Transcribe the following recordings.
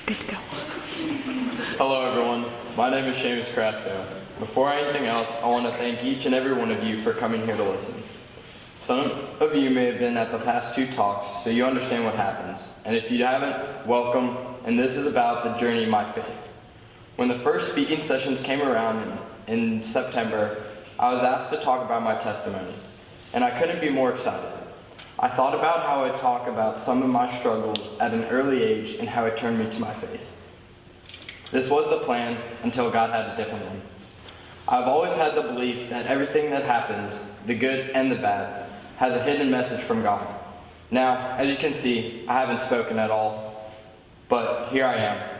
Good to go. Hello everyone, my name is Seamas Carrasco. Before anything else, I want to thank each and every one of you for coming here to listen. Some of you may have been at the past two talks, so you understand what happens. And if you haven't, welcome, and this is about the journey of my faith. When the first speaking sessions came around in September, I was asked to talk about my testimony, and I couldn't be more excited. I thought about how I'd talk about some of my struggles at an early age and how it turned me to my faith. This was the plan until God had a different one. I've always had the belief that everything that happens, the good and the bad, has a hidden message from God. Now, as you can see, I haven't spoken at all, but here I am.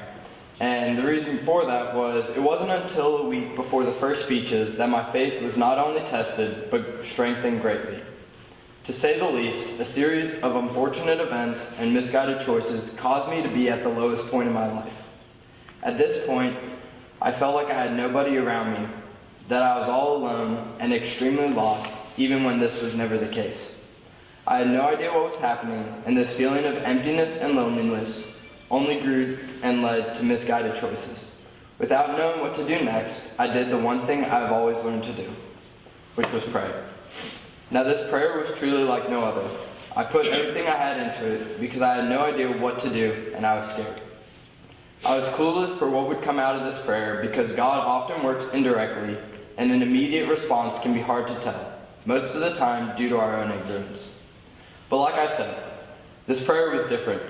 And the reason for that was it wasn't until a week before the first speeches that my faith was not only tested, but strengthened greatly. To say the least, a series of unfortunate events and misguided choices caused me to be at the lowest point in my life. At this point, I felt like I had nobody around me, that I was all alone and extremely lost, even when this was never the case. I had no idea what was happening, and this feeling of emptiness and loneliness only grew and led to misguided choices. Without knowing what to do next, I did the one thing I've always learned to do, which was pray. Now this prayer was truly like no other. I put everything I had into it because I had no idea what to do and I was scared. I was clueless for what would come out of this prayer because God often works indirectly and an immediate response can be hard to tell, most of the time due to our own ignorance. But like I said, this prayer was different.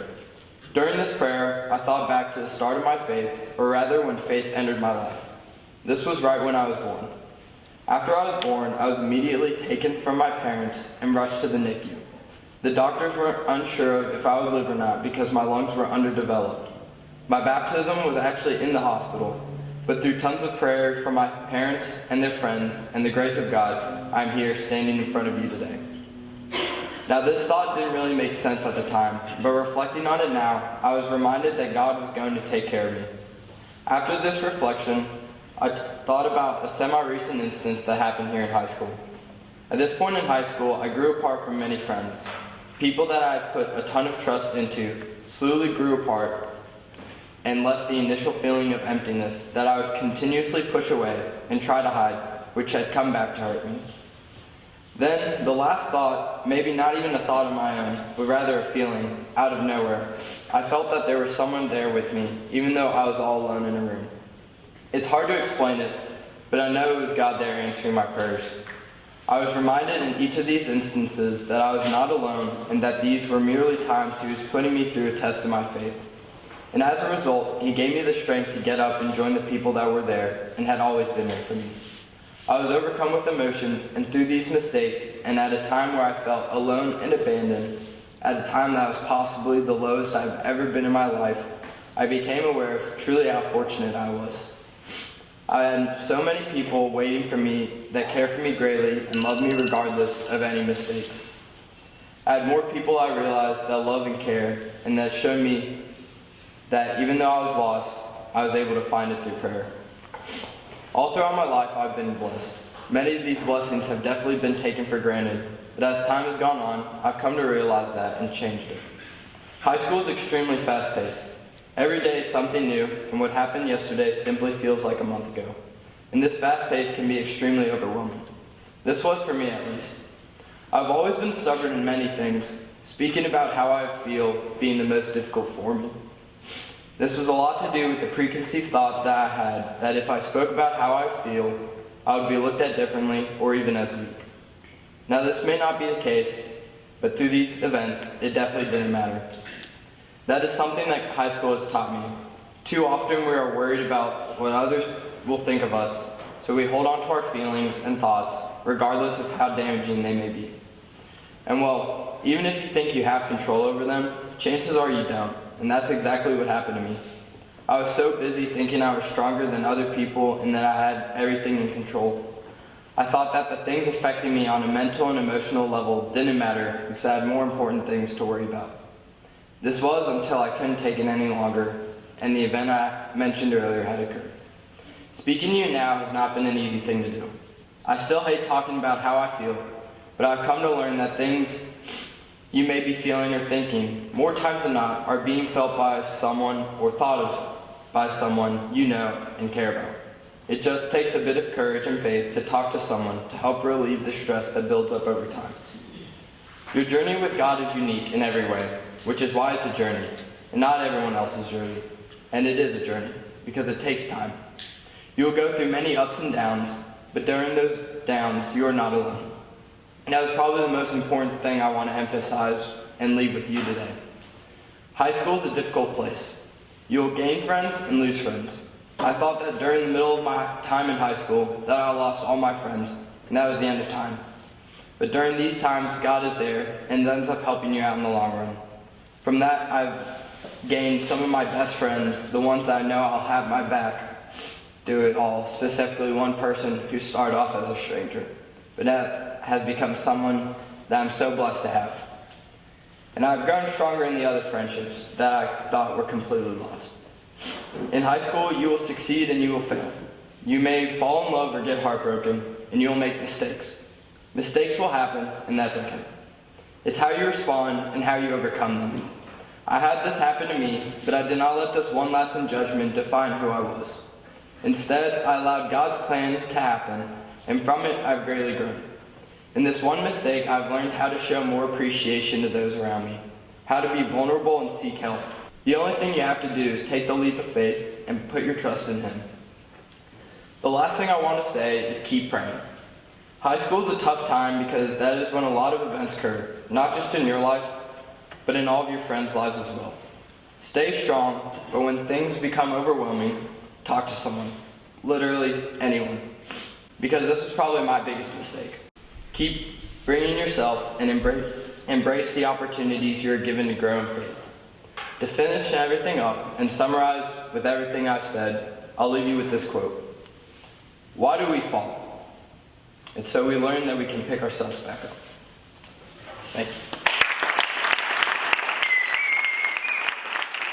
During this prayer, I thought back to the start of my faith, or rather when faith entered my life. This was right when I was born. After I was born, I was immediately taken from my parents and rushed to the NICU. The doctors were unsure of if I would live or not because my lungs were underdeveloped. My baptism was actually in the hospital, but through tons of prayers from my parents and their friends and the grace of God, I'm here standing in front of you today. Now this thought didn't really make sense at the time, but reflecting on it now, I was reminded that God was going to take care of me. After this reflection, I thought about a semi-recent instance that happened here in high school. At this point in high school, I grew apart from many friends. People that I had put a ton of trust into slowly grew apart and left the initial feeling of emptiness that I would continuously push away and try to hide, which had come back to hurt me. Then, the last thought, maybe not even a thought of my own, but rather a feeling, out of nowhere, I felt that there was someone there with me, even though I was all alone in a room. It's hard to explain it, but I know it was God there answering my prayers. I was reminded in each of these instances that I was not alone and that these were merely times He was putting me through a test of my faith. And as a result, He gave me the strength to get up and join the people that were there and had always been there for me. I was overcome with emotions, and through these mistakes, and at a time where I felt alone and abandoned, at a time that was possibly the lowest I've ever been in my life, I became aware of truly how fortunate I was. I had so many people waiting for me that care for me greatly and love me regardless of any mistakes. I had more people I realized that love and care, and that showed me that even though I was lost, I was able to find it through prayer. All throughout my life, I've been blessed. Many of these blessings have definitely been taken for granted, but as time has gone on, I've come to realize that and changed it. High school is extremely fast-paced. Every day is something new, and what happened yesterday simply feels like a month ago. And this fast pace can be extremely overwhelming. This was for me at least. I've always been stubborn in many things, speaking about how I feel being the most difficult for me. This was a lot to do with the preconceived thought that I had that if I spoke about how I feel, I would be looked at differently or even as weak. Now this may not be the case, but through these events, it definitely didn't matter. That is something that high school has taught me. Too often we are worried about what others will think of us, so we hold on to our feelings and thoughts, regardless of how damaging they may be. And well, even if you think you have control over them, chances are you don't, and that's exactly what happened to me. I was so busy thinking I was stronger than other people and that I had everything in control. I thought that the things affecting me on a mental and emotional level didn't matter because I had more important things to worry about. This was until I couldn't take it any longer, and the event I mentioned earlier had occurred. Speaking to you now has not been an easy thing to do. I still hate talking about how I feel, but I've come to learn that things you may be feeling or thinking, more times than not, are being felt by someone or thought of by someone you know and care about. It just takes a bit of courage and faith to talk to someone to help relieve the stress that builds up over time. Your journey with God is unique in every way, which is why it's a journey, and not everyone else's journey. And it is a journey, because it takes time. You will go through many ups and downs, but during those downs, you are not alone. That is probably the most important thing I want to emphasize and leave with you today. High school is a difficult place. You will gain friends and lose friends. I thought that during the middle of my time in high school that I lost all my friends, and that was the end of time. But during these times, God is there and ends up helping you out in the long run. From that, I've gained some of my best friends, the ones that I know I'll have my back through it all, specifically one person who started off as a stranger, but that has become someone that I'm so blessed to have. And I've grown stronger in the other friendships that I thought were completely lost. In high school, you will succeed and you will fail. You may fall in love or get heartbroken, and you will make mistakes. Mistakes will happen, and that's okay. It's how you respond and how you overcome them. I had this happen to me, but I did not let this one lesson judgment define who I was. Instead, I allowed God's plan to happen, and from it, I've greatly grown. In this one mistake, I've learned how to show more appreciation to those around me, how to be vulnerable and seek help. The only thing you have to do is take the leap of faith and put your trust in Him. The last thing I want to say is keep praying. High school is a tough time because that is when a lot of events occur, not just in your life, but in all of your friends' lives as well. Stay strong, but when things become overwhelming, talk to someone, literally anyone, because this was probably my biggest mistake. Keep bringing yourself and embrace the opportunities you are given to grow in faith. To finish everything up and summarize with everything I've said, I'll leave you with this quote. Why do we fall? It's so we learn that we can pick ourselves back up. Thank you.